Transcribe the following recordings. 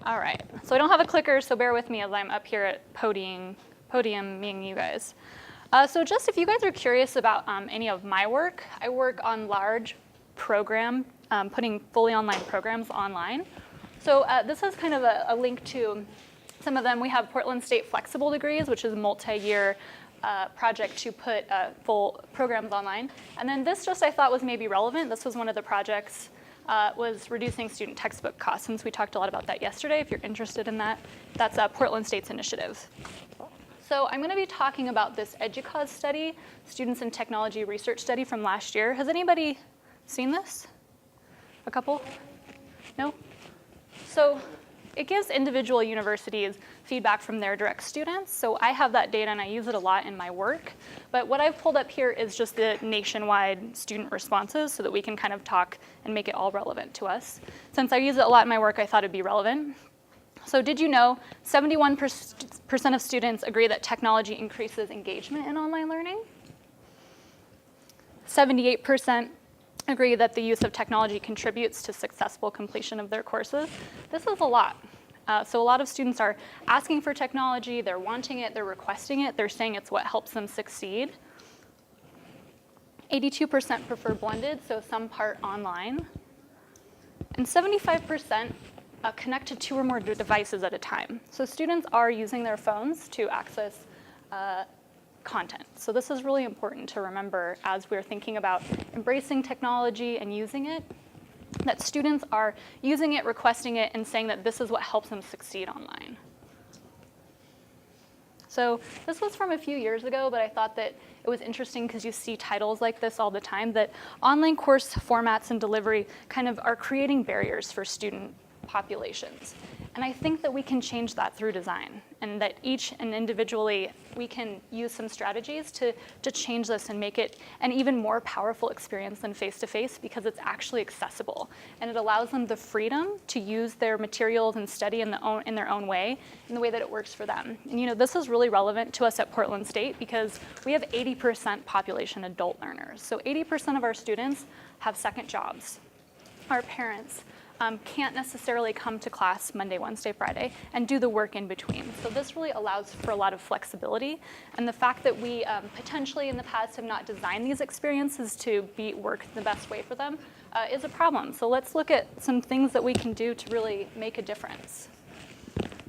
All right, so I don't have a clicker, so bear with me as I'm up here at podiuming you guys. So just if you guys are curious about any of my work, I work on large program, putting fully online programs online. So this is kind of a link to some of them. We have Portland State Flexible Degrees, which is a multi-year project to put full programs online. And then this just I thought was maybe relevant. This was one of the projects was reducing student textbook costs, since we talked a lot about that yesterday. If you're interested in that, that's Portland State's initiative. So I'm going to be talking about this Educause study, Students in Technology Research Study from last year. Has anybody seen this? A couple? No? So it gives individual universities feedback from their direct students. So I have that data and I use it a lot in my work. But what I've pulled up here is just the nationwide student responses so that we can kind of talk and make it all relevant to us. Since I use it a lot in my work, I thought it'd be relevant. So did you know 71% of students agree that technology increases engagement in online learning? 78% agree that the use of technology contributes to successful completion of their courses. This is a lot. So a lot of students are asking for technology, they're wanting it, they're requesting it, they're saying it's what helps them succeed. 82% prefer blended, so some part online. And 75% connect to 2 or more devices at a time. So students are using their phones to access content. So this is really important to remember as we're thinking about embracing technology and using it, that students are using it, requesting it, and saying that this is what helps them succeed online. So this was from a few years ago, but I thought that it was interesting because you see titles like this all the time, that online course formats and delivery kind of are creating barriers for student populations. And I think that we can change that through design, and that each and individually we can use some strategies to change this and make it an even more powerful experience than face-to-face, because it's actually accessible. And it allows them the freedom to use their materials and study in their own way, in the way that it works for them. And you know, this is really relevant to us at Portland State because we have 80% population adult learners. So 80% of our students have second jobs. Our parents can't necessarily come to class Monday, Wednesday, Friday, and do the work in between. So this really allows for a lot of flexibility. And the fact that we potentially in the past have not designed these experiences to work the best way for them is a problem. So let's look at some things that we can do to really make a difference.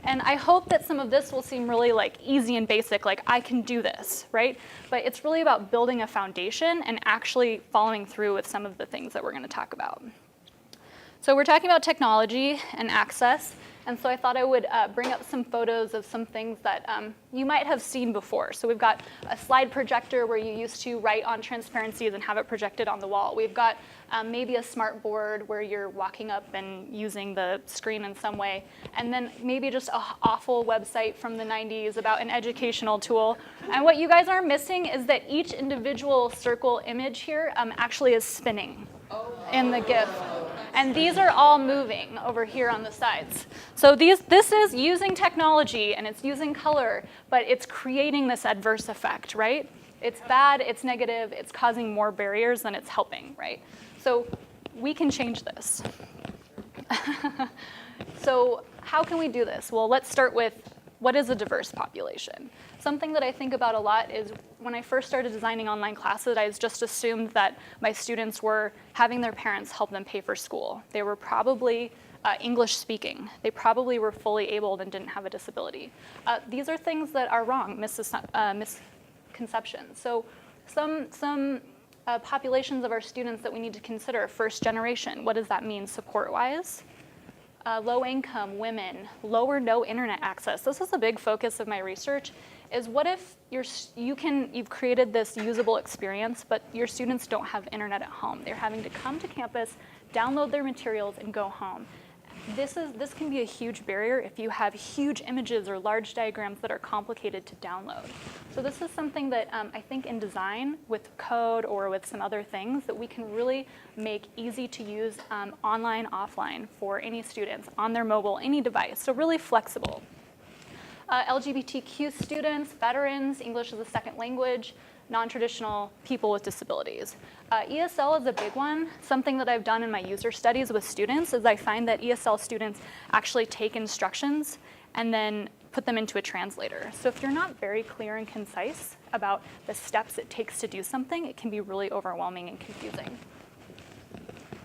And I hope that some of this will seem really like easy and basic, like I can do this, right? But it's really about building a foundation and actually following through with some of the things that we're going to talk about. So we're talking about technology and access, and so I thought I would bring up some photos of some things that you might have seen before. So we've got a slide projector where you used to write on transparencies and have it projected on the wall. We've got maybe a smart board where you're walking up and using the screen in some way, and then maybe just an awful website from the 90s about an educational tool. And what you guys are missing is that each individual circle image here actually is spinning in the GIF. And these are all moving over here on the sides. So this is using technology and it's using color, but it's creating this adverse effect, right? It's bad, it's negative, it's causing more barriers than it's helping, right? So we can change this. So how can we do this? Well, let's start with what is a diverse population? Something that I think about a lot is when I first started designing online classes, I just assumed that my students were having their parents help them pay for school. They were probably English speaking. They probably were fully abled and didn't have a disability. These are things that are wrong, misconceptions. So some populations of our students that we need to consider: first generation. What does that mean support-wise? Low income, women, low or no internet access. This is a big focus of my research, is what if you've created this usable experience, but your students don't have internet at home. They're having to come to campus, download their materials, and go home. This can be a huge barrier if you have huge images or large diagrams that are complicated to download. So this is something that I think in design with code or with some other things that we can really make easy to use online, offline for any students on their mobile, any device. So really flexible. LGBTQ students, veterans, English as a second language, non-traditional people with disabilities. ESL is a big one. Something that I've done in my user studies with students is I find that ESL students actually take instructions and then put them into a translator. So if you're not very clear and concise about the steps it takes to do something, it can be really overwhelming and confusing.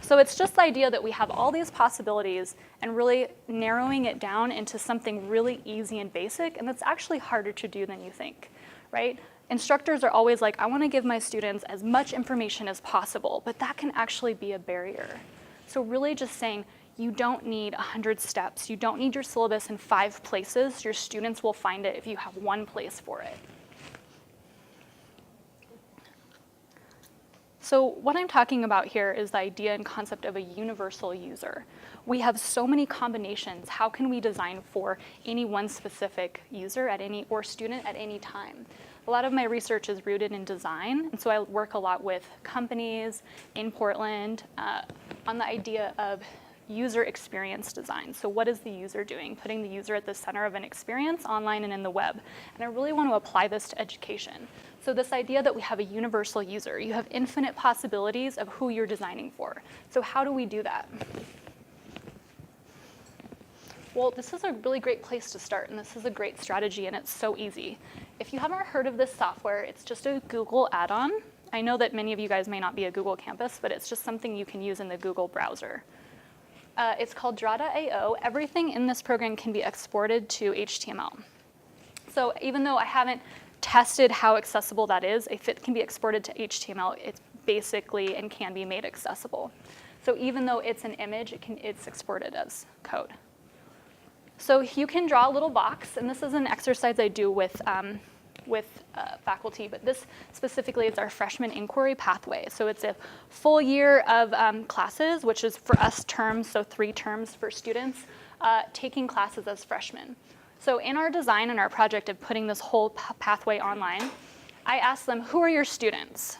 So it's just the idea that we have all these possibilities and really narrowing it down into something really easy and basic, and that's actually harder to do than you think, right? Instructors are always like, I want to give my students as much information as possible, but that can actually be a barrier. So really just saying, you don't need 100 steps. You don't need your syllabus in 5 places. Your students will find it if you have one place for it. So what I'm talking about here is the idea and concept of a universal user. We have so many combinations. How can we design for any one specific user or student at any time? A lot of my research is rooted in design, and so I work a lot with companies in Portland on the idea of user experience design. So what is the user doing? Putting the user at the center of an experience online and in the web. And I really want to apply this to education. So this idea that we have a universal user, you have infinite possibilities of who you're designing for. So how do we do that? Well, this is a really great place to start, and this is a great strategy, and it's so easy. If you haven't heard of this software, it's just a Google add-on. I know that many of you guys may not be a Google campus, but it's just something you can use in the Google browser. It's called Draw.io. Everything in this program can be exported to HTML. So even though I haven't tested how accessible that is, if it can be exported to HTML, it's basically and can be made accessible. So even though it's an image, it's exported as code. So you can draw a little box, and this is an exercise I do with faculty, but this specifically is our freshman inquiry pathway. So it's a full year of classes, which is for us terms, so 3 terms for students, taking classes as freshmen. So in our design and our project of putting this whole pathway online, I asked them, who are your students?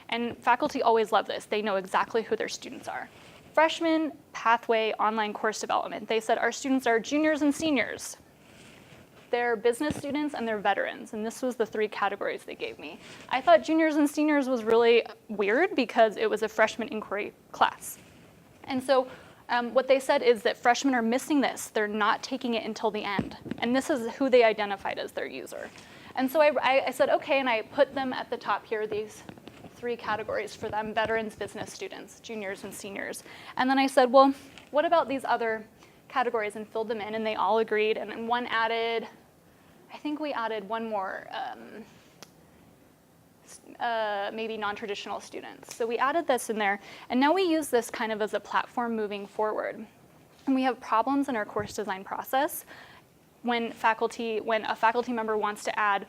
And faculty always love this. They know exactly who their students are. Freshman pathway online course development. They said our students are juniors and seniors. They're business students and they're veterans, and this was the 3 categories they gave me. I thought juniors and seniors was really weird because it was a freshman inquiry class. And so what they said is that freshmen are missing this. They're not taking it until the end. And this is who they identified as their user. And so I said, okay, and I put them at the top here, these 3 categories for them: veterans, business students, juniors, and seniors. And then I said, well, what about these other categories, and filled them in, and they all agreed. And then one added, I think we added one more, maybe non-traditional students. So we added this in there, and now we use this kind of as a platform moving forward. And we have problems in our course design process when a faculty member wants to add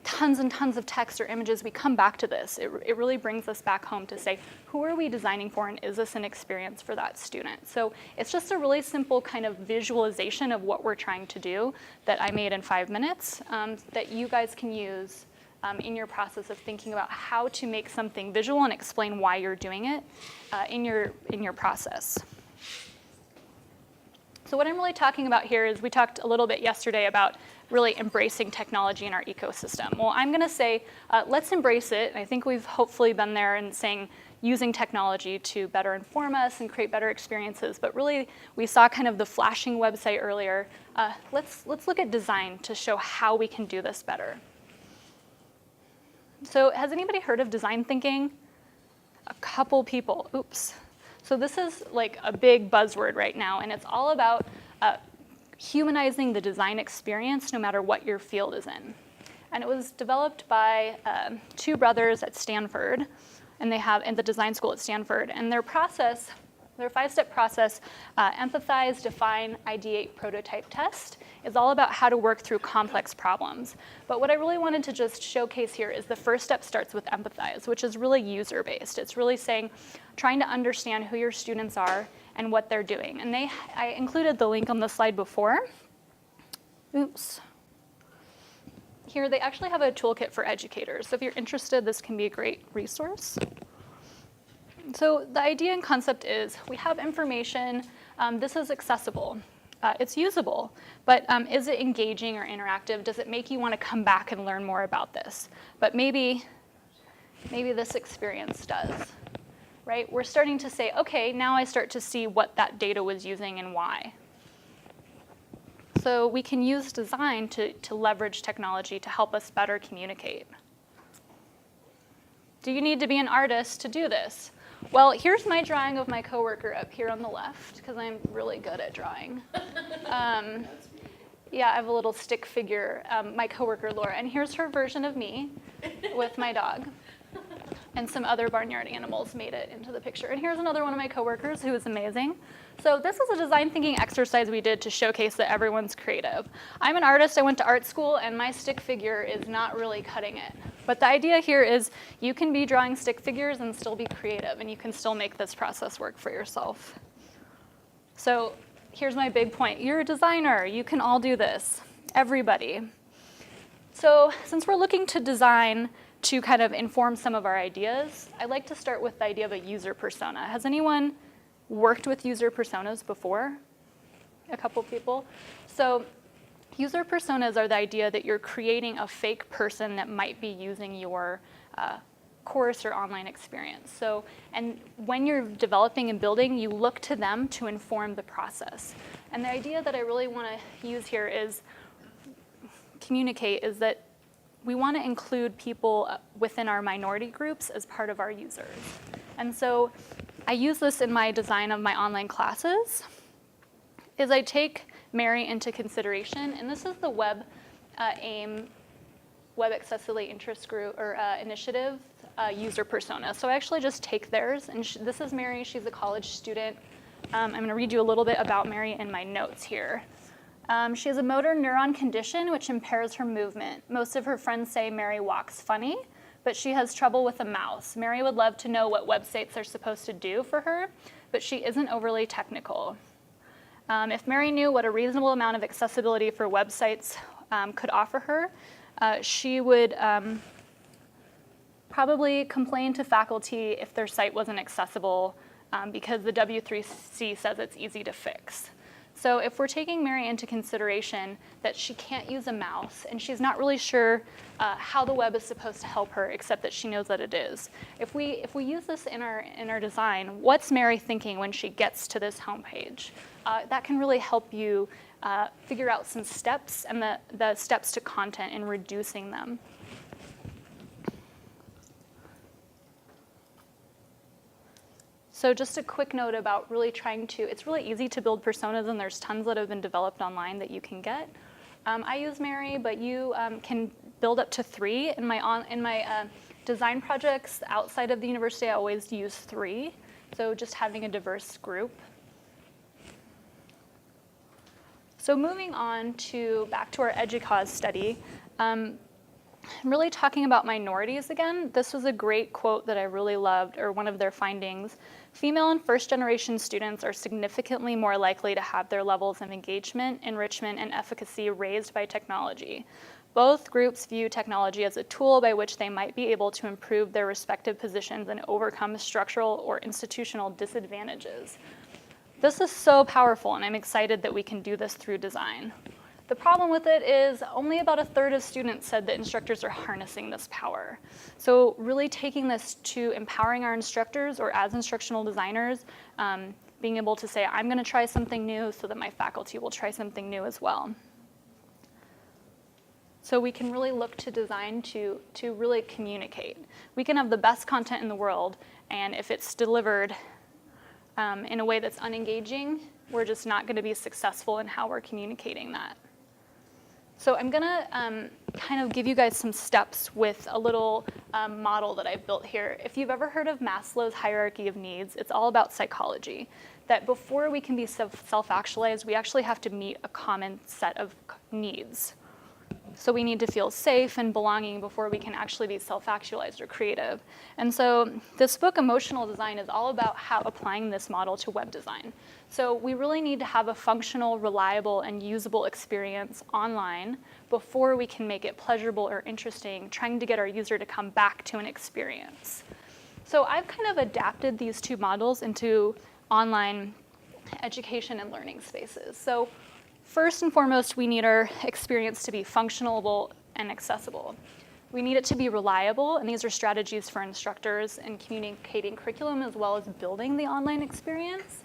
tons and tons of text or images. We come back to this. It really brings us back home to say, who are we designing for, and is this an experience for that student? So it's just a really simple kind of visualization of what we're trying to do that I made in 5 minutes that you guys can use in your process of thinking about how to make something visual and explain why you're doing it in your process. So what I'm really talking about here is, we talked a little bit yesterday about really embracing technology in our ecosystem. Well, I'm going to say, let's embrace it. I think we've hopefully been there in saying using technology to better inform us and create better experiences. But really, we saw kind of the flashing website earlier. Let's look at design to show how we can do this better. So has anybody heard of design thinking? A couple people. Oops. So this is like a big buzzword right now, and it's all about humanizing the design experience no matter what your field is in. And it was developed by 2 brothers at Stanford, and they have in the design school at Stanford. And their 5-step process, empathize, define, ideate, prototype, test, is all about how to work through complex problems. But what I really wanted to just showcase here is the first step starts with empathize, which is really user-based. It's really trying to understand who your students are and what they're doing. And I included the link on the slide before. Oops. Here, they actually have a toolkit for educators. So if you're interested, this can be a great resource. So the idea and concept is, we have information. This is accessible. it's usable. But is it engaging or interactive? Does it make you want to come back and learn more about this? But maybe this experience does, right? We're starting to say, okay, now I start to see what that data was using and why. So we can use design to leverage technology to help us better communicate. Do you need to be an artist to do this? Well, here's my drawing of my coworker up here on the left, because I'm really good at drawing. Yeah, I have a little stick figure, my coworker Laura, and here's her version of me with my dog. And some other barnyard animals made it into the picture. And here's another one of my coworkers who is amazing. So this is a design thinking exercise we did to showcase that everyone's creative. I'm an artist, I went to art school, and my stick figure is not really cutting it. But the idea here is you can be drawing stick figures and still be creative, and you can still make this process work for yourself. So here's my big point. You're a designer, you can all do this, everybody. So since we're looking to design to kind of inform some of our ideas, I'd like to start with the idea of a user persona. Has anyone worked with user personas before? A couple people. So user personas are the idea that you're creating a fake person that might be using your course or online experience. So, and when you're developing and building, you look to them to inform the process. And the idea that I really want to use here is communicate is that we want to include people within our minority groups as part of our users. And so I use this in my design of my online classes, is I take Mary into consideration, and this is the Web AIM, Web Accessibility Interest Group, or Initiative user persona. So I actually just take theirs, and this is Mary, she's a college student. I'm going to read you a little bit about Mary in my notes here. She has a motor neuron condition which impairs her movement. Most of her friends say Mary walks funny, but she has trouble with a mouse. Mary would love to know what websites are supposed to do for her, but she isn't overly technical. If Mary knew what a reasonable amount of accessibility for websites could offer her, she would probably complain to faculty if their site wasn't accessible because the W3C says it's easy to fix. So if we're taking Mary into consideration that she can't use a mouse and she's not really sure how the web is supposed to help her except that she knows that it is. If we use this in our design, what's Mary thinking when she gets to this homepage? That can really help you figure out some steps and the steps to content and reducing them. So just a quick note about really trying to, it's really easy to build personas, and there's tons that have been developed online that you can get. I use Mary, but you can build up to 3. In my design projects outside of the university, I always use 3. So just having a diverse group. So moving on back to our Educause study, really talking about minorities again. This was a great quote that I really loved, or one of their findings. Female and first-generation students are significantly more likely to have their levels of engagement, enrichment, and efficacy raised by technology. Both groups view technology as a tool by which they might be able to improve their respective positions and overcome structural or institutional disadvantages. This is so powerful, and I'm excited that we can do this through design. The problem with it is only about 1/3 of students said that instructors are harnessing this power. So really taking this to empowering our instructors, or as instructional designers, being able to say, I'm going to try something new so that my faculty will try something new as well. So we can really look to design to really communicate. We can have the best content in the world, and if it's delivered in a way that's unengaging, we're just not going to be successful in how we're communicating that. So I'm going to kind of give you guys some steps with a little model that I've built here. If you've ever heard of Maslow's hierarchy of needs, it's all about psychology. That before we can be self-actualized, we actually have to meet a common set of needs. So we need to feel safe and belonging before we can actually be self-actualized or creative. And so this book, Emotional Design, is all about how applying this model to web design. So we really need to have a functional, reliable, and usable experience online before we can make it pleasurable or interesting, trying to get our user to come back to an experience. So I've kind of adapted these 2 models into online education and learning spaces. So First and foremost, we need our experience to be functional and accessible. We need it to be reliable, and these are strategies for instructors in communicating curriculum as well as building the online experience.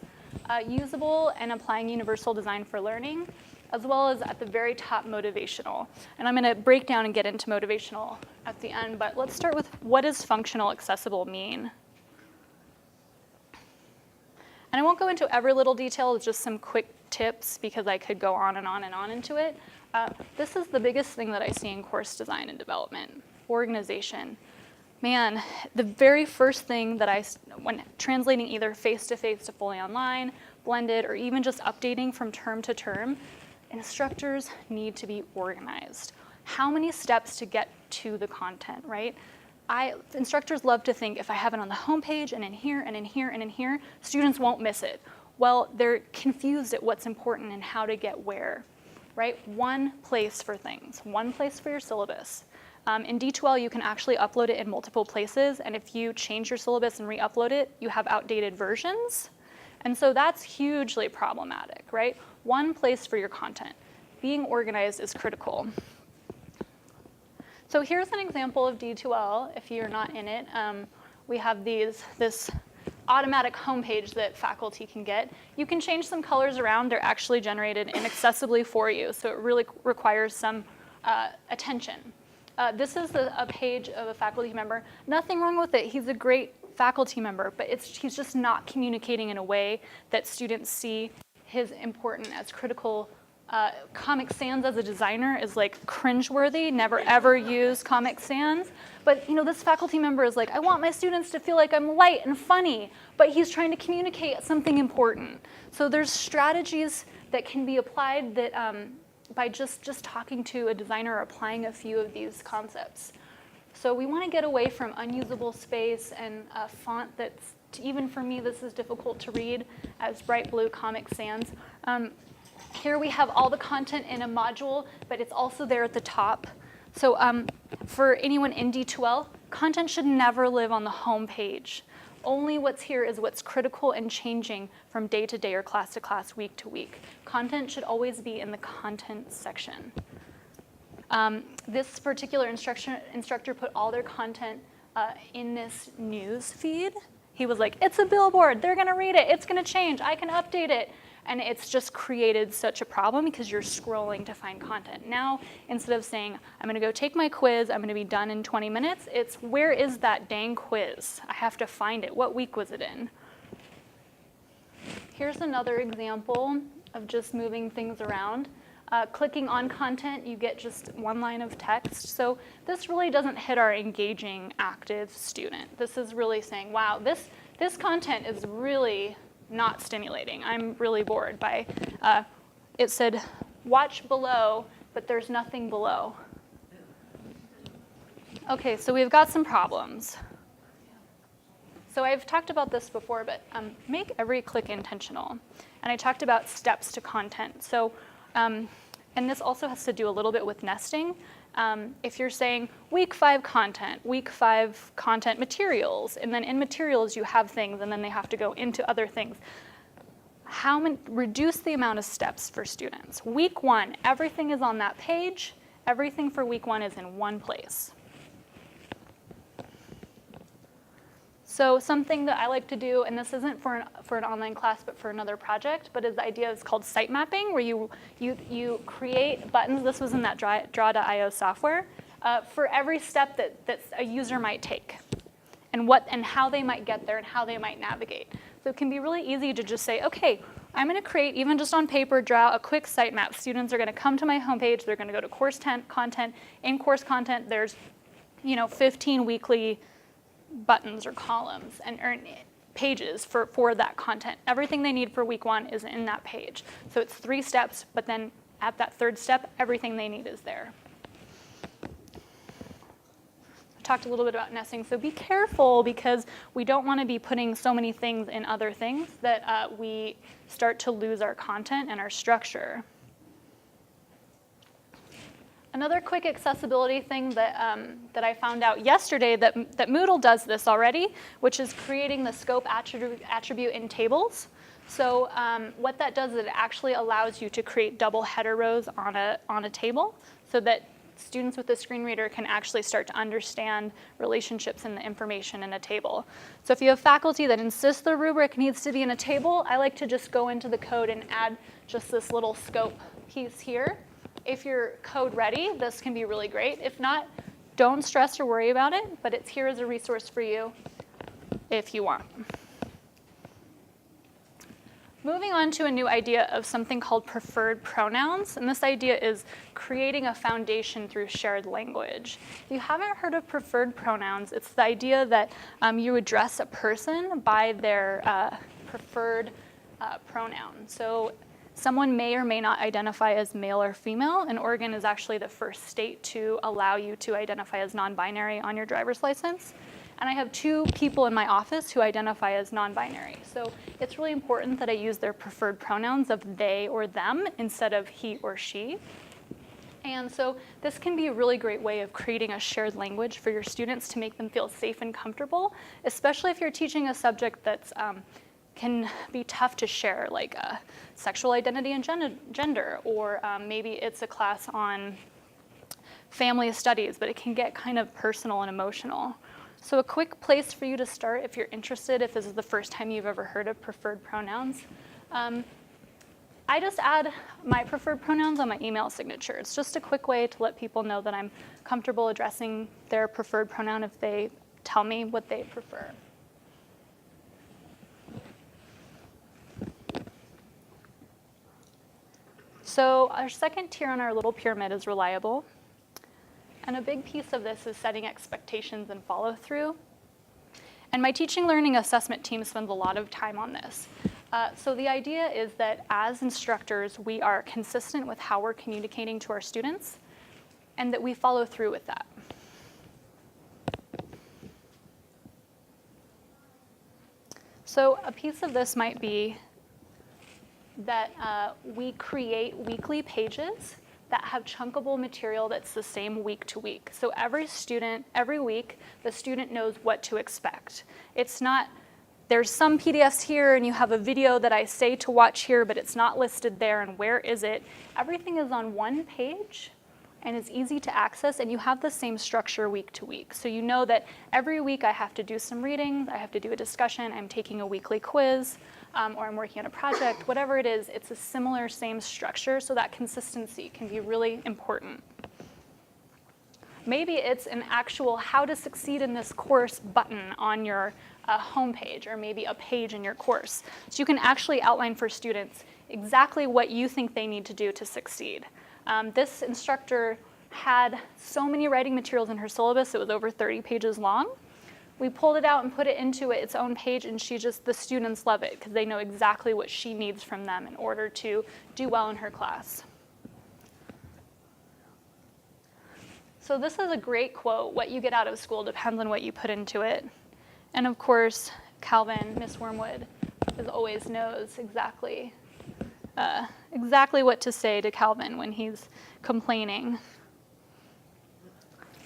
Usable and applying universal design for learning, as well as at the very top, motivational. And I'm gonna break down and get into motivational at the end, but let's start with what does functional accessible mean? And I won't go into every little detail, just some quick tips because I could go on and on and on into it. This is the biggest thing that I see in course design and development, organization. Man, the very first thing that when translating either face-to-face to fully online, blended, or even just updating from term to term, instructors need to be organized. How many steps to get to the content, right? Instructors love to think if I have it on the homepage and in here and in here and in here, students won't miss it. Well, they're confused at what's important and how to get where, right? One place for things, one place for your syllabus. In D2L, you can actually upload it in multiple places, and if you change your syllabus and re-upload it, you have outdated versions. And so that's hugely problematic, right? One place for your content. Being organized is critical. So here's an example of D2L, if you're not in it. We have this automatic homepage that faculty can get. You can change some colors around. They're actually generated inaccessibly for you, so it really requires some attention. This is a page of a faculty member. Nothing wrong with it. He's a great faculty member, but he's just not communicating in a way that students see his important as critical. Comic Sans as a designer is like cringeworthy. Never ever use Comic Sans. But this faculty member is like, I want my students to feel like I'm light and funny, but he's trying to communicate something important. So there's strategies that can be applied that by just talking to a designer or applying a few of these concepts. So we want to get away from unusable space and a font that's, even for me, this is difficult to read as bright blue Comic Sans. Here we have all the content in a module, but it's also there at the top. So for anyone in D2L, content should never live on the home page. Only what's here is what's critical and changing from day to day or class to class, week to week. Content should always be in the content section. This particular instructor put all their content in this news feed. He was like, it's a billboard, they're gonna read it, it's gonna change, I can update it. And it's just created such a problem because you're scrolling to find content. Now, instead of saying, I'm gonna go take my quiz, I'm gonna be done in 20 minutes, it's where is that dang quiz? I have to find it. What week was it in? Here's another example of just moving things around. Clicking on content, you get just one line of text. So this really doesn't hit our engaging, active student. This is really saying, wow, this content is really not stimulating. I'm really bored by, it said, watch below, but there's nothing below. Okay, so we've got some problems. So I've talked about this before, but make every click intentional. And I talked about steps to content. So, and this also has to do a little bit with nesting. If you're saying week 5 content, week 5 content materials, and then in materials you have things and then they have to go into other things. Reduce the amount of steps for students. Week 1, everything is on that page. Everything for week 1 is in one place. So something that I like to do, and this isn't for an online class, but for another project, but the idea is called site mapping, where you create buttons. This was in that draw.io software for every step that a user might take, and how they might get there and how they might navigate. So it can be really easy to just say, okay, I'm going to create, even just on paper, draw a quick site map. Students are going to come to my homepage. They're going to go to course content. In course content, there's 15 weekly buttons or columns and pages for that content. Everything they need for week 1 is in that page. So it's 3 steps, but then at that 3rd step, everything they need is there. I talked a little bit about nesting, so be careful because we don't want to be putting so many things in other things that we start to lose our content and our structure. Another quick accessibility thing that I found out yesterday that Moodle does this already, which is creating the scope attribute in tables. So what that does is it actually allows you to create double header rows on a table so that students with a screen reader can actually start to understand relationships in the information in a table. So if you have faculty that insists the rubric needs to be in a table, I like to just go into the code and add just this little scope piece here. If you're code ready, this can be really great. If not, don't stress or worry about it, but it's here as a resource for you if you want. Moving on to a new idea of something called preferred pronouns, and this idea is creating a foundation through shared language. If you haven't heard of preferred pronouns, it's the idea that you address a person by their preferred pronoun. So someone may or may not identify as male or female, and Oregon is actually the first state to allow you to identify as non-binary on your driver's license. And I have 2 people in my office who identify as non-binary. So it's really important that I use their preferred pronouns of they or them instead of he or she. And so this can be a really great way of creating a shared language for your students to make them feel safe and comfortable, especially if you're teaching a subject that's can be tough to share, like sexual identity and gender, or maybe it's a class on family studies, but it can get kind of personal and emotional. So a quick place for you to start if you're interested, if this is the first time you've ever heard of preferred pronouns. I just add my preferred pronouns on my email signature. It's just a quick way to let people know that I'm comfortable addressing their preferred pronoun if they tell me what they prefer. So our second tier on our little pyramid is reliable. And a big piece of this is setting expectations and follow through. And my teaching learning assessment team spends a lot of time on this. So the idea is that as instructors, we are consistent with how we're communicating to our students and that we follow through with that. So a piece of this might be that we create weekly pages that have chunkable material that's the same week to week. So every week, the student knows what to expect. It's not, there's some PDFs here and you have a video that I say to watch here, but it's not listed there, and where is it? Everything is on one page and it's easy to access, and you have the same structure week to week. So you know that every week I have to do some reading, I have to do a discussion, I'm taking a weekly quiz, or I'm working on a project, whatever it is, it's a similar, same structure, so that consistency can be really important. Maybe it's an actual how to succeed in this course button on your homepage, or maybe a page in your course. So you can actually outline for students exactly what you think they need to do to succeed. This instructor had so many writing materials in her syllabus, it was over 30 pages long. We pulled it out and put it into its own page, and the students love it because they know exactly what she needs from them in order to do well in her class. So this is a great quote. What you get out of school depends on what you put into it. And of course, Calvin, Miss Wormwood, as always knows exactly what to say to Calvin when he's complaining.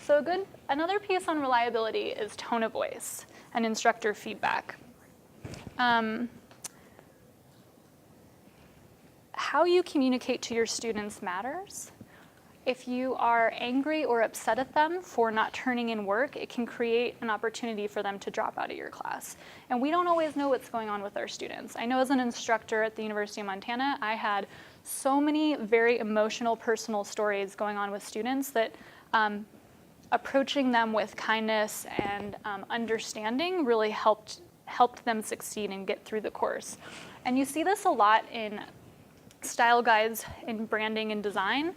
So another piece on reliability is tone of voice and instructor feedback. How you communicate to your students matters. If you are angry or upset at them for not turning in work, it can create an opportunity for them to drop out of your class. And we don't always know what's going on with our students. I know as an instructor at the University of Montana, I had so many very emotional, personal stories going on with students that approaching them with kindness and understanding really helped them succeed and get through the course. And you see this a lot in style guides in branding and design.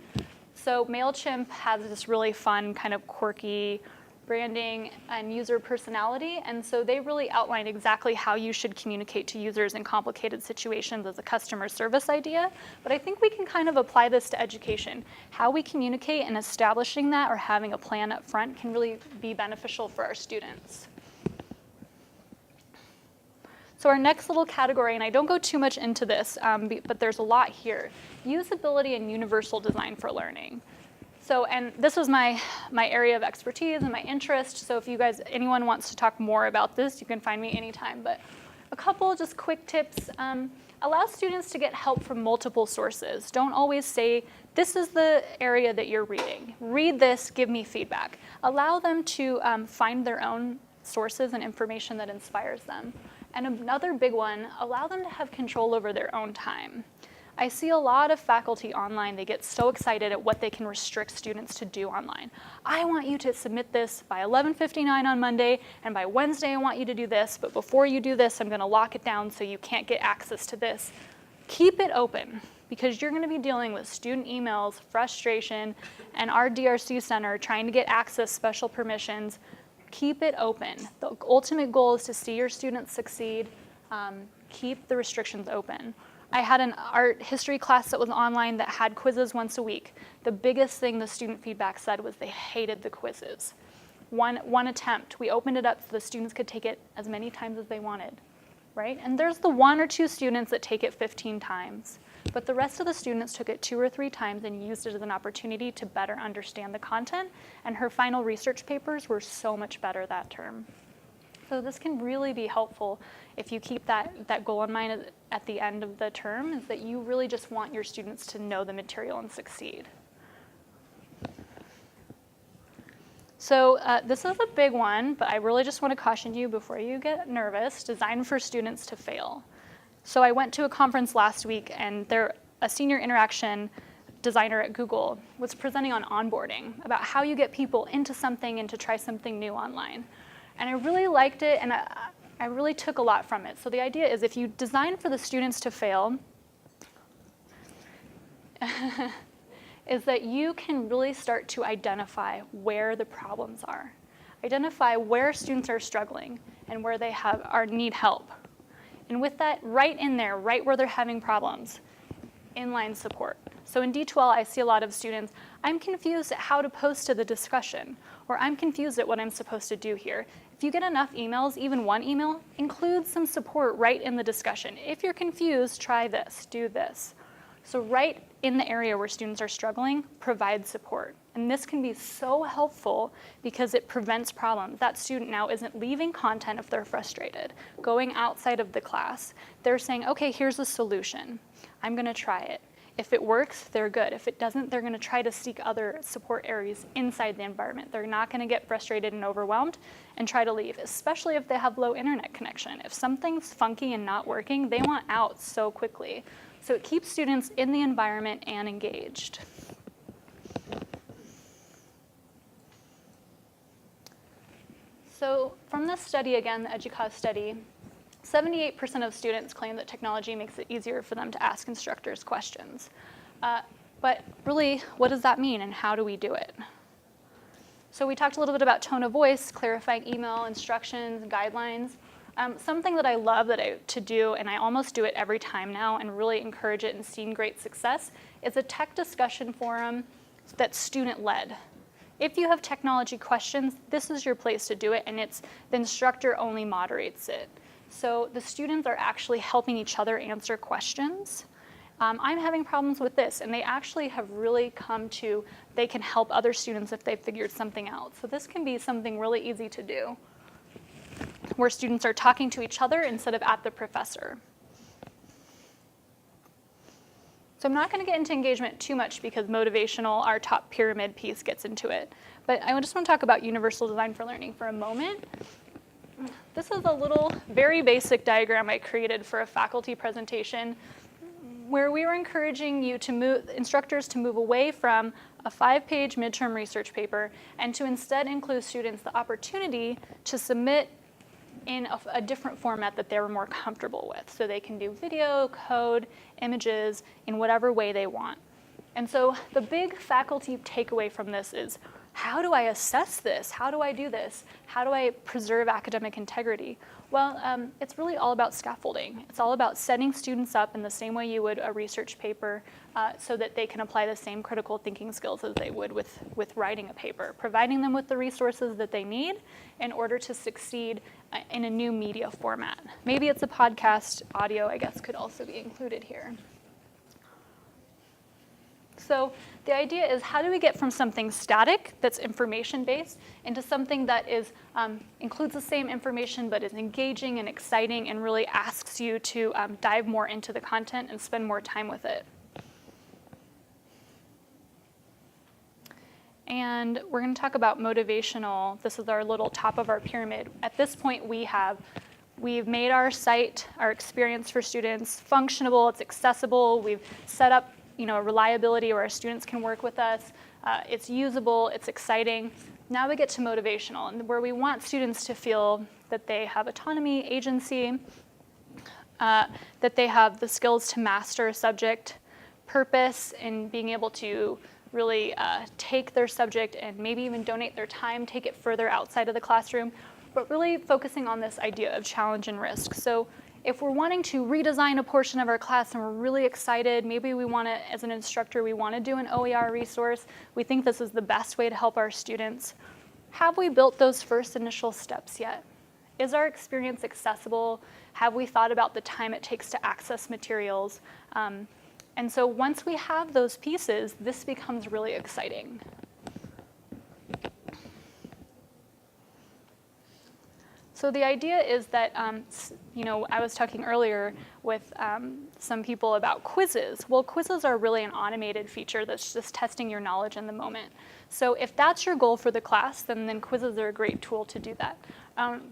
So MailChimp has this really fun kind of quirky branding and user personality, and so they really outline exactly how you should communicate to users in complicated situations as a customer service idea. But I think we can kind of apply this to education. How we communicate and establishing that or having a plan up front can really be beneficial for our students. So our next little category, and I don't go too much into this, but there's a lot here. Usability and universal design for learning. So, and this was my area of expertise and my interest, so if anyone wants to talk more about this, you can find me anytime. But a couple just quick tips. Allow students to get help from multiple sources. Don't always say, this is the area that you're reading. Read this, give me feedback. Allow them to find their own sources and information that inspires them. And another big one, allow them to have control over their own time. I see a lot of faculty online, they get so excited at what they can restrict students to do online. I want you to submit this by 11:59 on Monday, and by Wednesday I want you to do this, but before you do this, I'm gonna lock it down so you can't get access to this. Keep it open, because you're gonna be dealing with student emails, frustration, and our DRC center trying to get access, special permissions. Keep it open. The ultimate goal is to see your students succeed. Keep the restrictions open. I had an art history class that was online that had quizzes once a week. The biggest thing the student feedback said was they hated the quizzes. One attempt, we opened it up so the students could take it as many times as they wanted, right? And there's the 1 or 2 students that take it 15 times, but the rest of the students took it 2 or 3 times and used it as an opportunity to better understand the content, and her final research papers were so much better that term. So this can really be helpful if you keep that goal in mind at the end of the term, is that you really just want your students to know the material and succeed. So this is a big one, but I really just want to caution you before you get nervous, design for students to fail. So I went to a conference last week, and a senior interaction designer at Google was presenting on onboarding, about how you get people into something and to try something new online. And I really liked it, and I really took a lot from it. So the idea is, if you design for the students to fail, is that you can really start to identify where the problems are. Identify where students are struggling and where they need help. And with that, right in there, right where they're having problems, inline support. So in D12, I see a lot of students, I'm confused at how to post to the discussion, or I'm confused at what I'm supposed to do here. If you get enough emails, even one email, include some support right in the discussion. If you're confused, try this, do this. So right in the area where students are struggling, provide support. And this can be so helpful because it prevents problems. That student now isn't leaving content if they're frustrated, going outside of the class. They're saying, okay, here's a solution. I'm gonna try it. If it works, they're good. If it doesn't, they're gonna try to seek other support areas inside the environment. They're not gonna get frustrated and overwhelmed and try to leave, especially if they have low internet connection. If something's funky and not working, they want out so quickly. So it keeps students in the environment and engaged. So from this study, again, the Educause study, 78% of students claim that technology makes it easier for them to ask instructors questions. But really, what does that mean, and how do we do it? So we talked a little bit about tone of voice, clarifying email instructions, guidelines. Something that I love to do, and I almost do it every time now and really encourage it and seen great success, is a tech discussion forum that's student-led. If you have technology questions, this is your place to do it, and the instructor only moderates it. So the students are actually helping each other answer questions. I'm having problems with this, and they actually have really come to, they can help other students if they've figured something out. So this can be something really easy to do, where students are talking to each other instead of at the professor. So I'm not going to get into engagement too much because motivational, our top pyramid piece, gets into it. But I just want to talk about universal design for learning for a moment. This is a little, very basic diagram I created for a faculty presentation where we were encouraging instructors to move away from a 5-page midterm research paper and to instead include students the opportunity to submit in a different format that they were more comfortable with. So they can do video, code, images in whatever way they want. And so the big faculty takeaway from this is, how do I assess this? How do I do this? How do I preserve academic integrity? Well, it's really all about scaffolding. It's all about setting students up in the same way you would a research paper so that they can apply the same critical thinking skills as they would with writing a paper, providing them with the resources that they need in order to succeed in a new media format. Maybe it's a podcast, audio, I guess, could also be included here. So the idea is, how do we get from something static that's information-based into something that is includes the same information but is engaging and exciting and really asks you to dive more into the content and spend more time with it. And we're going to talk about motivational. This is our little top of our pyramid. At this point, we've made our site, our experience for students, functional, it's accessible. We've set up reliability where our students can work with us. It's usable, it's exciting. Now we get to motivational, and where we want students to feel that they have autonomy, agency, that they have the skills to master a subject, purpose, and being able to really take their subject and maybe even donate their time, take it further outside of the classroom, but really focusing on this idea of challenge and risk. So if we're wanting to redesign a portion of our class and we're really excited, maybe we want to, as an instructor, we want to do an OER resource, we think this is the best way to help our students. Have we built those first initial steps yet? Is our experience accessible? Have we thought about the time it takes to access materials? And so once we have those pieces, this becomes really exciting. So the idea is that, I was talking earlier with some people about quizzes. Well, quizzes are really an automated feature that's just testing your knowledge in the moment. So if that's your goal for the class, then quizzes are a great tool to do that.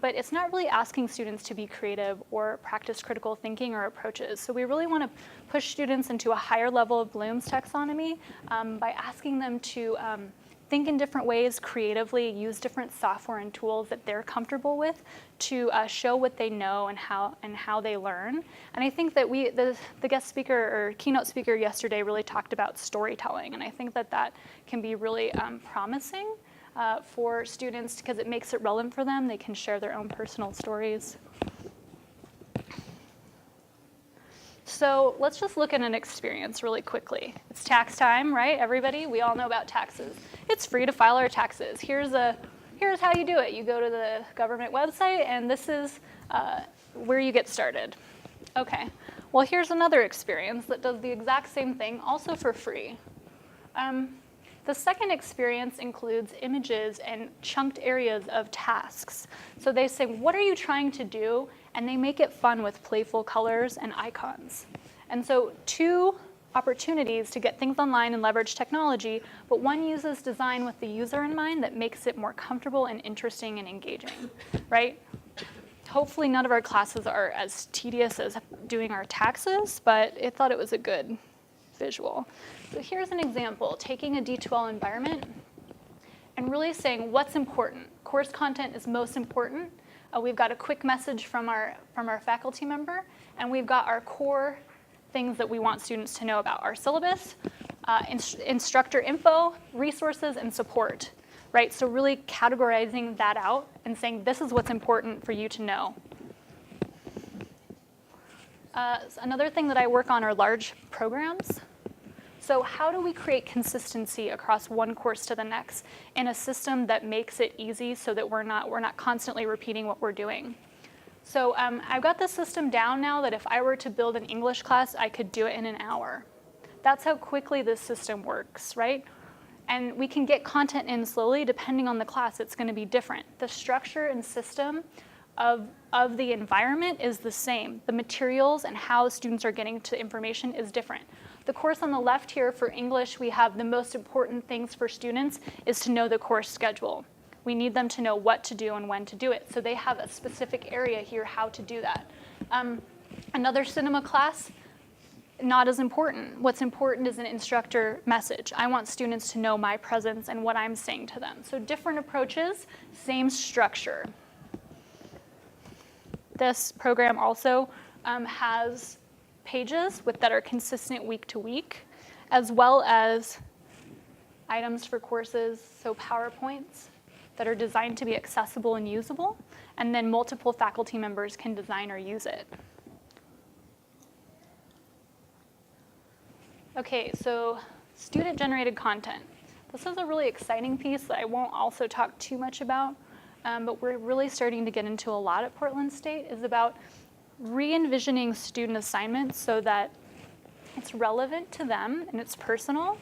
But it's not really asking students to be creative or practice critical thinking or approaches. So we really want to push students into a higher level of Bloom's taxonomy by asking them to think in different ways, creatively, use different software and tools that they're comfortable with to show what they know and how they learn. And I think that the guest speaker or keynote speaker yesterday really talked about storytelling, and I think that can be really promising for students because it makes it relevant for them. They can share their own personal stories. So let's just look at an experience really quickly. It's tax time, right, everybody? We all know about taxes. It's free to file our taxes. Here's how you do it. You go to the government website, and this is where you get started. Okay, well, here's another experience that does the exact same thing, also for free. The second experience includes images and chunked areas of tasks. So they say, what are you trying to do? And they make it fun with playful colors and icons. And so 2 opportunities to get things online and leverage technology, but one uses design with the user in mind that makes it more comfortable and interesting and engaging, right? Hopefully none of our classes are as tedious as doing our taxes, but I thought it was a good visual. So here's an example, taking a D2L environment and really saying what's important. Course content is most important. We've got a quick message from our faculty member, and we've got our core things that we want students to know about: our syllabus, instructor info, resources, and support, right? So really categorizing that out and saying this is what's important for you to know. Another thing that I work on are large programs. So how do we create consistency across one course to the next in a system that makes it easy so that we're not constantly repeating what we're doing? So I've got the system down now that if I were to build an English class, I could do it in an hour. That's how quickly this system works, right? And we can get content in slowly. Depending on the class, it's going to be different. The structure and system of the environment is the same. The materials and how students are getting to information is different. The course on the left here for English, we have the most important things for students is to know the course schedule. We need them to know what to do and when to do it. So they have a specific area here how to do that. Another cinema class, not as important. What's important is an instructor message. I want students to know my presence and what I'm saying to them. So different approaches, same structure. This program also has pages that are consistent week to week, as well as items for courses, so PowerPoints that are designed to be accessible and usable, and then multiple faculty members can design or use it. Okay, so student-generated content. This is a really exciting piece that I won't also talk too much about, but we're really starting to get into a lot at Portland State, is about re-envisioning student assignments so that it's relevant to them and it's personal,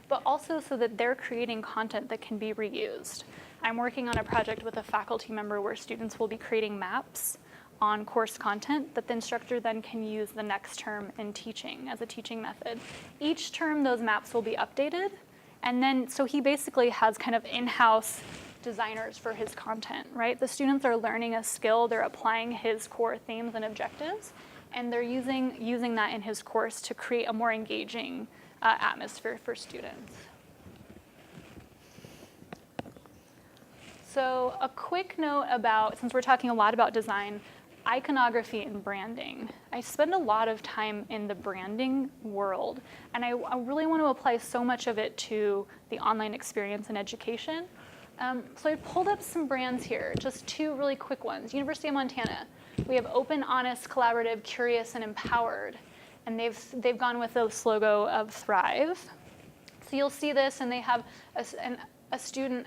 but also so that they're creating content that can be reused. I'm working on a project with a faculty member where students will be creating maps on course content that the instructor then can use the next term in teaching as a teaching method. Each term, those maps will be updated, and then, so he basically has kind of in-house designers for his content, right? The students are learning a skill, they're applying his core themes and objectives, and they're using that in his course to create a more engaging atmosphere for students. So a quick note about, since we're talking a lot about design, iconography and branding. I spend a lot of time in the branding world, and I really want to apply so much of it to the online experience in education. So I pulled up some brands here, just two really quick ones. University of Montana, we have open, honest, collaborative, curious, and empowered. And they've gone with the logo of Thrive. So you'll see this, and they have a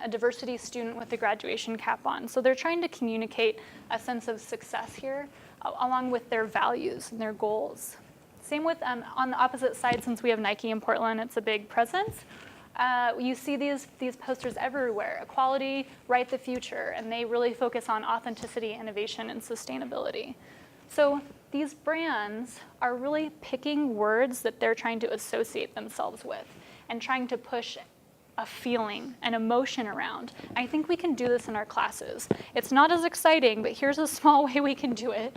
diversity student with a graduation cap on. So they're trying to communicate a sense of success here, along with their values and their goals. Same with, on the opposite side, since we have Nike in Portland, it's a big presence. You see these posters everywhere, equality, write the future, and they really focus on authenticity, innovation, and sustainability. So these brands are really picking words that they're trying to associate themselves with and trying to push a feeling, an emotion around. I think we can do this in our classes. It's not as exciting, but here's a small way we can do it.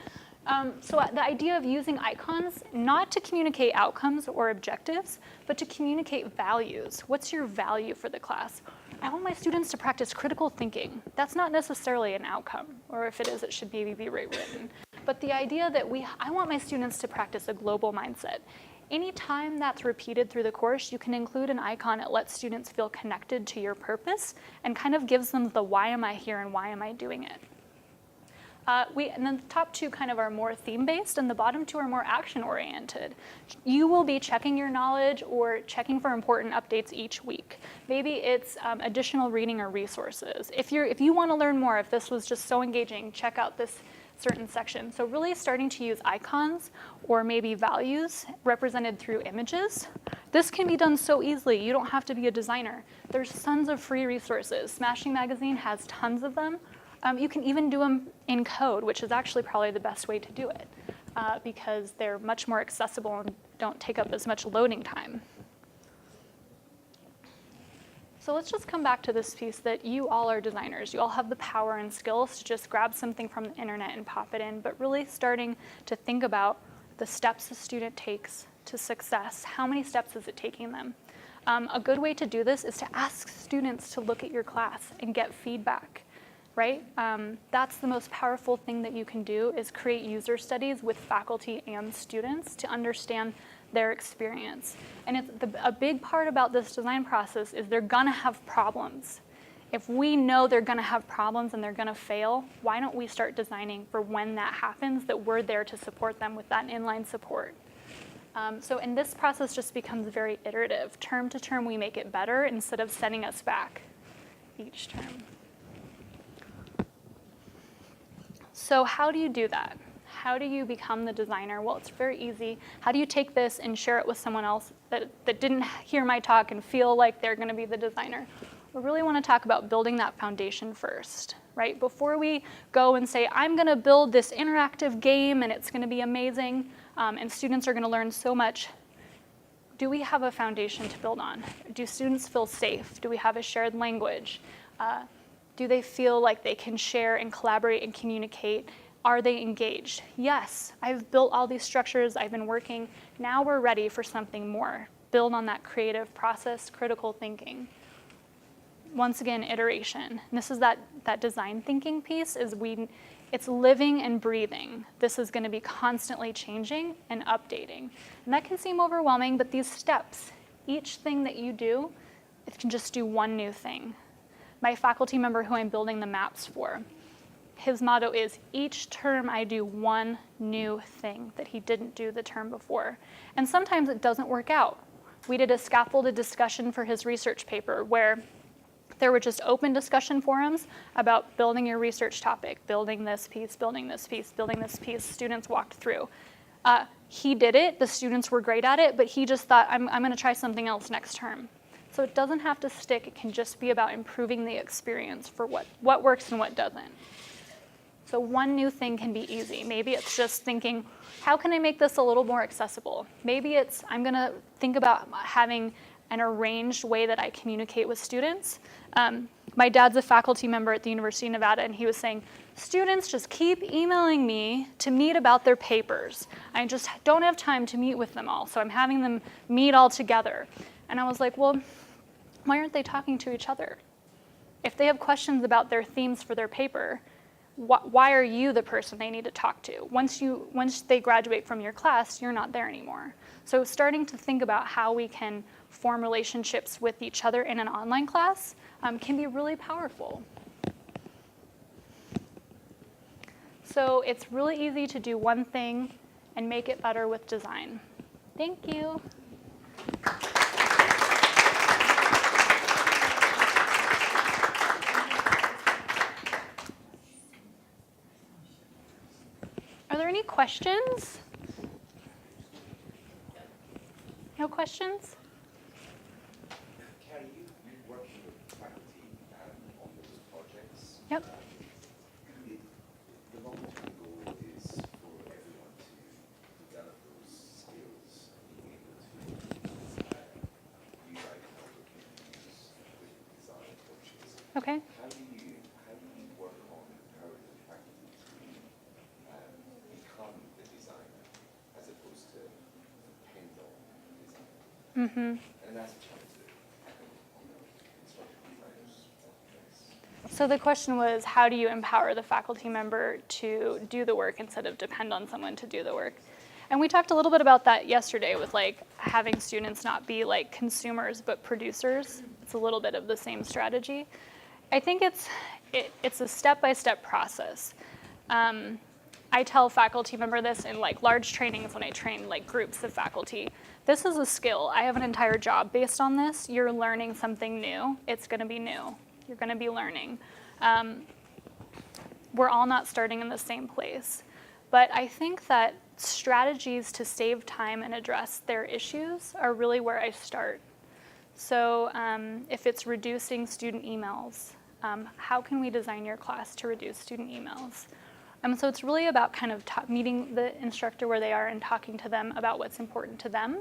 So the idea of using icons, not to communicate outcomes or objectives, but to communicate values. What's your value for the class? I want my students to practice critical thinking. That's not necessarily an outcome, or if it is, it should maybe be rewritten. But the idea that I want my students to practice a global mindset. Anytime that's repeated through the course, you can include an icon that lets students feel connected to your purpose and kind of gives them the why am I here and why am I doing it. And then the top two kind of are more theme-based, and the bottom two are more action-oriented. You will be checking your knowledge or checking for important updates each week. Maybe it's additional reading or resources. If you want to learn more, if this was just so engaging, check out this certain section. So really starting to use icons or maybe values represented through images. This can be done so easily. You don't have to be a designer. There's tons of free resources. Smashing Magazine has tons of them. You can even do them in code, which is actually probably the best way to do it because they're much more accessible and don't take up as much loading time. So let's just come back to this piece that you all are designers. You all have the power and skills to just grab something from the internet and pop it in, but really starting to think about the steps a student takes to success. How many steps is it taking them? A good way to do this is to ask students to look at your class and get feedback. Right? That's the most powerful thing that you can do is create user studies with faculty and students to understand their experience. And a big part about this design process is they're gonna have problems. If we know they're gonna have problems and they're gonna fail, why don't we start designing for when that happens, that we're there to support them with that inline support. And this process just becomes very iterative. Term to term, we make it better instead of setting us back each term. So how do you do that? How do you become the designer? Well, it's very easy. How do you take this and share it with someone else that didn't hear my talk and feel like they're gonna be the designer? We really wanna talk about building that foundation first, right? Before we go and say, I'm gonna build this interactive game and it's gonna be amazing and students are gonna learn so much, do we have a foundation to build on? Do students feel safe? Do we have a shared language? Do they feel like they can share and collaborate and communicate? Are they engaged? Yes, I've built all these structures, I've been working. Now we're ready for something more. Build on that creative process, critical thinking. Once again, iteration. And this is that design thinking piece, it's living and breathing. This is gonna be constantly changing and updating. And that can seem overwhelming, but these steps, each thing that you do, it can just do one new thing. My faculty member who I'm building the maps for, his motto is, each term I do one new thing that he didn't do the term before. And sometimes it doesn't work out. We did a scaffolded discussion for his research paper where there were just open discussion forums about building your research topic, building this piece, building this piece, building this piece. Students walked through. He did it, the students were great at it, but he just thought, I'm gonna try something else next term. So it doesn't have to stick. It can just be about improving the experience for what works and what doesn't. So one new thing can be easy. Maybe it's just thinking, how can I make this a little more accessible? Maybe it's, I'm going to think about having an arranged way that I communicate with students. My dad's a faculty member at the University of Nevada, and he was saying, students just keep emailing me to meet about their papers. I just don't have time to meet with them all, so I'm having them meet all together. And I was like, well, why aren't they talking to each other? If they have questions about their themes for their paper, why are you the person they need to talk to? Once they graduate from your class, you're not there anymore. So starting to think about how we can form relationships with each other in an online class can be really powerful. So it's really easy to do one thing and make it better with design. Thank you. Are there any questions? No questions? Kari, you working with faculty on those projects. Yep. The long-term goal is for everyone to develop those skills and being able to use iPhone use with design approaches. Okay. How do you work on empowering the faculty to become the designer as opposed to depend on the designer? Mm-hmm. And that's a challenge that I think instructional designers face. So the question was, how do you empower the faculty member to do the work instead of depend on someone to do the work? And we talked a little bit about that yesterday with like having students not be like consumers but producers. It's a little bit of the same strategy. I think it's a step-by-step process. I tell faculty member this in like large trainings when I train like groups of faculty. This is a skill. I have an entire job based on this. You're learning something new. It's going to be new. You're going to be learning. We're all not starting in the same place. But I think that strategies to save time and address their issues are really where I start. So if it's reducing student emails, how can we design your class to reduce student emails? So it's really about kind of meeting the instructor where they are and talking to them about what's important to them.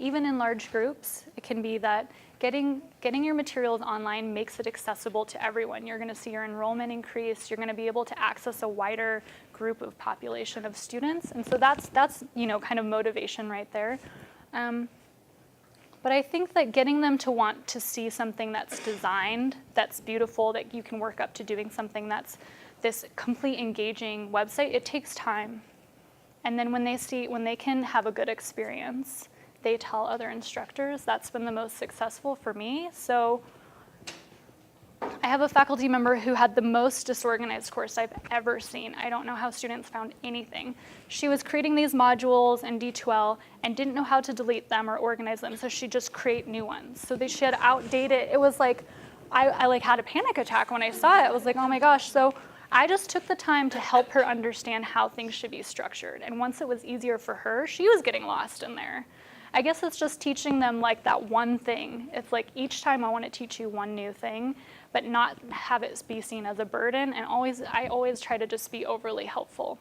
Even in large groups, it can be that getting your materials online makes it accessible to everyone. You're going to see your enrollment increase. You're going to be able to access a wider group of population of students. And so that's kind of motivation right there. But I think that getting them to want to see something that's designed, that's beautiful, that you can work up to doing something that's this complete engaging website, it takes time. And then when they can have a good experience, they tell other instructors. That's been the most successful for me. So I have a faculty member who had the most disorganized course I've ever seen. I don't know how students found anything. She was creating these modules in D2L and didn't know how to delete them or organize them, so she'd just create new ones. So she had outdated, it was like, I like had a panic attack when I saw it. I was like, oh my gosh. So I just took the time to help her understand how things should be structured. And once it was easier for her, she was getting lost in there. I guess it's just teaching them like that one thing. It's like each time I want to teach you one new thing, but not have it be seen as a burden. And I always try to just be overly helpful.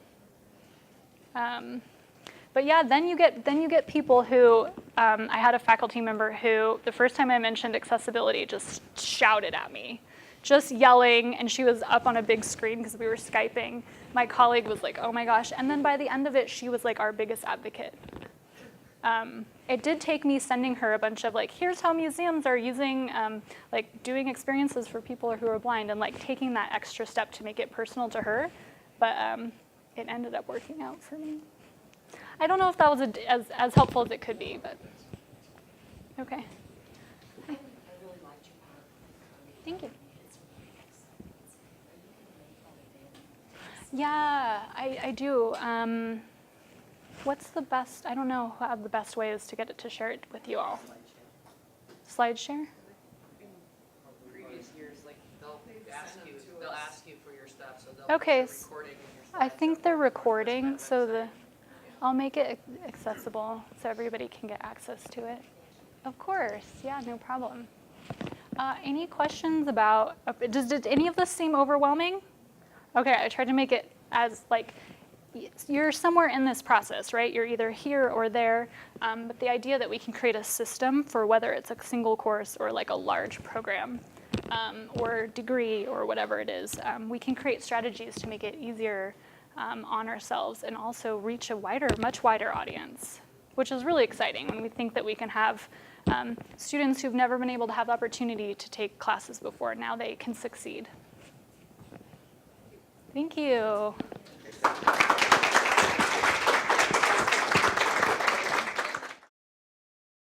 But yeah, then you get people who, I had a faculty member who, the first time I mentioned accessibility, just shouted at me, just yelling, and she was up on a big screen because we were Skyping. My colleague was like, oh my gosh. And then by the end of it, she was like our biggest advocate. It did take me sending her a bunch of like, here's how museums are using, like doing experiences for people who are blind, and like taking that extra step to make it personal to her. But it ended up working out for me. I don't know if that was as helpful as it could be, but okay. I really liked your PowerPoint. Thank you. It's really excellent. Yeah, I do. What's the best, I don't know how the best way is to get it to share it with you all. Slide share? In previous years, like they'll ask you for your stuff, so they'll Okay, put the recording in your slides. I think they're recording, so I'll make it accessible so everybody can get access to it. Of course, yeah, no problem. Any questions about, did any of this seem overwhelming? Okay, I tried to make it as like, you're somewhere in this process, right? You're either here or there, but the idea that we can create a system for whether it's a single course or like a large program or degree or whatever it is, we can create strategies to make it easier on ourselves and also reach a much wider audience, which is really exciting when we think that we can have students who've never been able to have the opportunity to take classes before. Now they can succeed. Thank you.